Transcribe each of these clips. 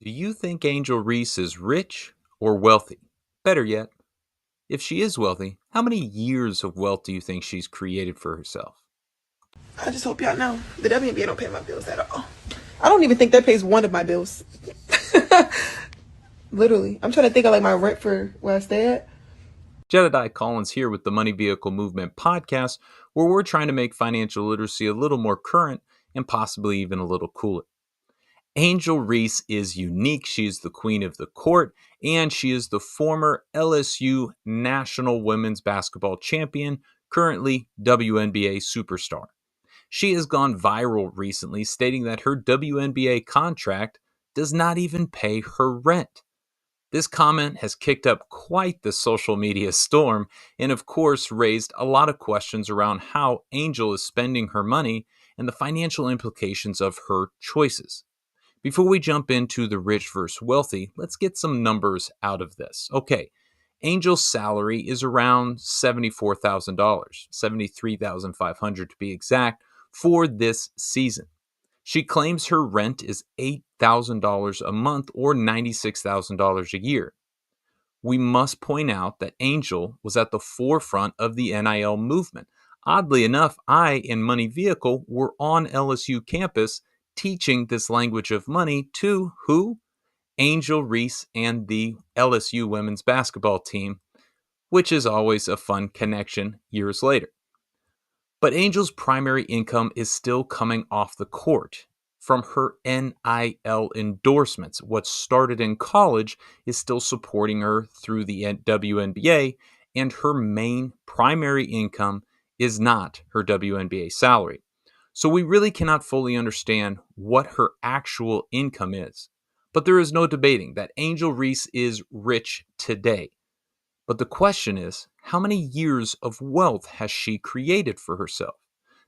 Do you think Angel Reese is rich or wealthy? Better yet, if she is wealthy, how many years of wealth do you think she's created for herself? I just hope y'all know the WNBA don't pay my bills at all. I don't even think that pays one of my bills. Literally. I'm trying to think of like my rent for where I stay at. Jedediah Collins here with the Money Vehicle Movement podcast, where we're trying to make financial literacy a little more current and possibly even a little cooler. Angel Reese is unique. She is the queen of the court, and she is the former LSU National Women's Basketball Champion, currently WNBA superstar. She has gone viral recently, stating that her WNBA contract does not even pay her rent. This comment has kicked up quite the social media storm and, of course, raised a lot of questions around how Angel is spending her money and the financial implications of her choices. Before we jump into the rich versus wealthy, let's get some numbers out of this. Okay, Angel's salary is around $74,000, $73,500 to be exact, for this season. She claims her rent is $8,000 a month or $96,000 a year. We must point out that Angel was at the forefront of the NIL movement. Oddly enough, I and Money Vehicle were on LSU campus teaching this language of money to who? Angel Reese and the LSU women's basketball team, which is always a fun connection years later. But Angel's primary income is still coming off the court from her NIL endorsements. What started in college is still supporting her through the WNBA, and her main primary income is not her WNBA salary. So we really cannot fully understand what her actual income is. But there is no debating that Angel Reese is rich today. But the question is, how many years of wealth has she created for herself?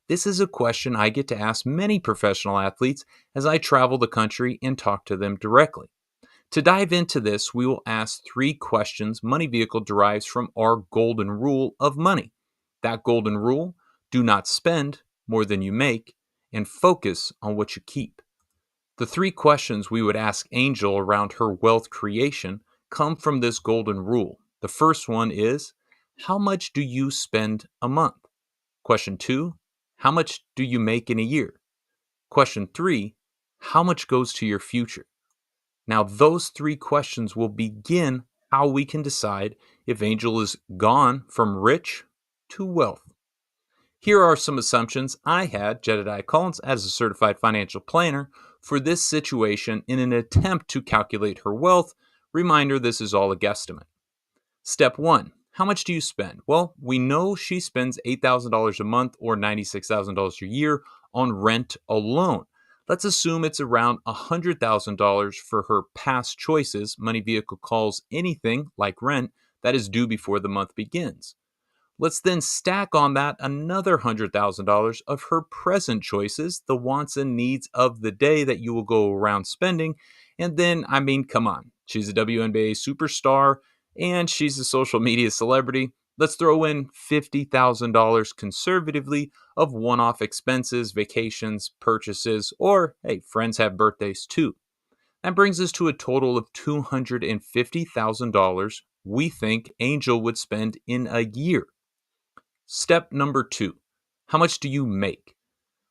This is a question I get to ask many professional athletes as I travel the country and talk to them directly. To dive into this, we will ask three questions Money Vehicle derives from our golden rule of money. That golden rule: do not spend more than you make and focus on what you keep. The three questions we would ask Angel around her wealth creation come from this golden rule. The first one is, how much do you spend a month? Question two, how much do you make in a year? Question three, how much goes to your future? Now, those three questions will begin how we can decide if Angel is gone from rich to wealth. Here are some assumptions I had, Jedediah Collins, as a certified financial planner, for this situation in an attempt to calculate her wealth. Reminder, this is all a guesstimate. Step 1. How much do you spend? Well, we know she spends $8,000 a month or $96,000 a year on rent alone. Let's assume it's around $100,000 for her past choices. Money Vehicle calls anything, like rent, that is due before the month begins. Let's then stack on that another $100,000 of her present choices, the wants and needs of the day that you will go around spending. And then, come on, she's a WNBA superstar and she's a social media celebrity. Let's throw in $50,000 conservatively of one off expenses, vacations, purchases, or hey, friends have birthdays too. That brings us to a total of $250,000 we think Angel would spend in a year. Step number 2. How much do you make?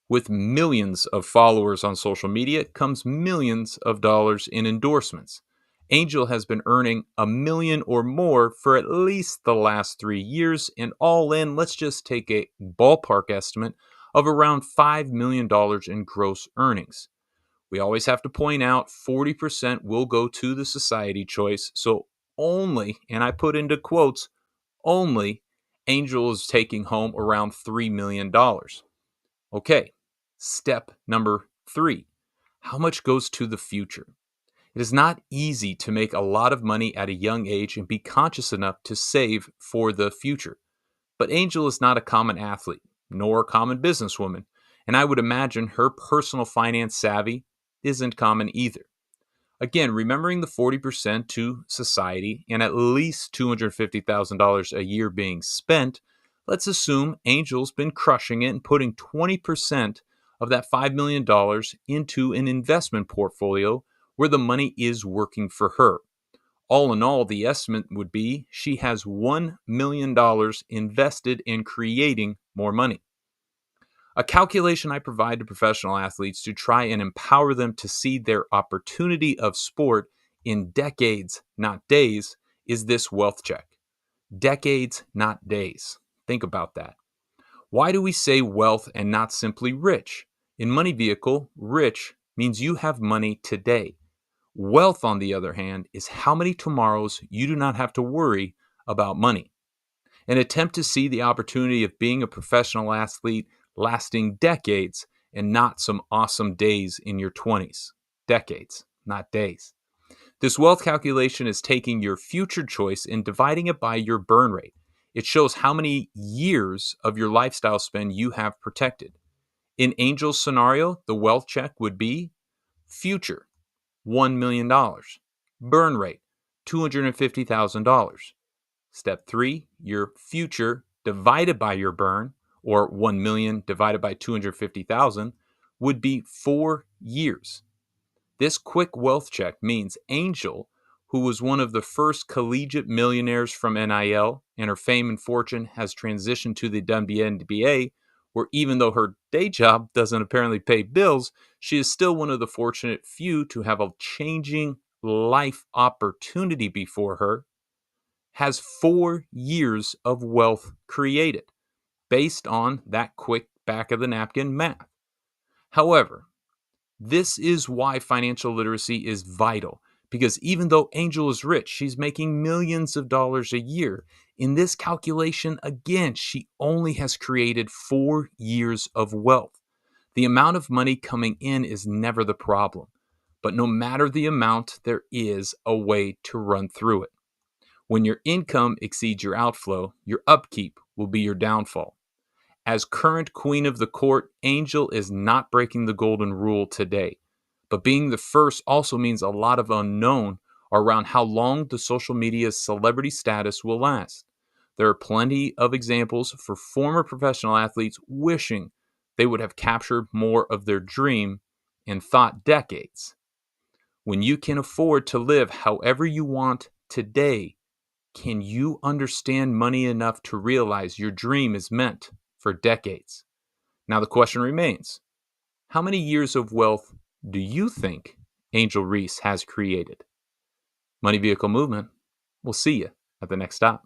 With millions of followers on social media comes millions of dollars in endorsements. Angel has been earning $1 million or more for at least the last 3 years, and all in, let's just take a ballpark estimate of around $5 million in gross earnings. We always have to point out 40% will go to the society choice, so only, and I put into quotes, only, Angel is taking home around $3 million. Okay, step number 3. How much goes to the future? It is not easy to make a lot of money at a young age and be conscious enough to save for the future. But Angel is not a common athlete, nor a common businesswoman, and I would imagine her personal finance savvy isn't common either. Again, remembering the 40% to society and at least $250,000 a year being spent, let's assume Angel's been crushing it and putting 20% of that $5 million into an investment portfolio where the money is working for her. All in all, the estimate would be she has $1 million invested in creating more money. A calculation I provide to professional athletes to try and empower them to see their opportunity of sport in decades, not days, is this wealth check. Decades, not days. Think about that. Why do we say wealth and not simply rich? In Money Vehicle, rich means you have money today. Wealth, on the other hand, is how many tomorrows you do not have to worry about money. An attempt to see the opportunity of being a professional athlete lasting decades and not some awesome days in your 20s. Decades, not days. This wealth calculation is taking your future choice and dividing it by your burn rate. It shows how many years of your lifestyle spend you have protected. In Angel's scenario, the wealth check would be future, $1 million. Burn rate, $250,000. Step 3, your future divided by your burn, or 1 million divided by 250,000, would be 4 years. This quick wealth check means Angel, who was one of the first collegiate millionaires from NIL, and her fame and fortune has transitioned to the WNBA, where even though her day job doesn't apparently pay bills, she is still one of the fortunate few to have a changing life opportunity before her, has 4 years of wealth created based on that quick back of the napkin math. However, this is why financial literacy is vital, because even though Angel is rich, she's making millions of dollars a year. In this calculation, again, she only has created 4 years of wealth. The amount of money coming in is never the problem, but no matter the amount, there is a way to run through it. When your income exceeds your outflow, your upkeep will be your downfall. As current queen of the court, Angel is not breaking the golden rule today. But being the first also means a lot of unknown around how long the social media celebrity status will last. There are plenty of examples for former professional athletes wishing they would have captured more of their dream in thought decades. When you can afford to live however you want today, can you understand money enough to realize your dream is meant for decades? Now the question remains, how many years of wealth do you think Angel Reese has created? Money Vehicle Movement. We'll see you at the next stop.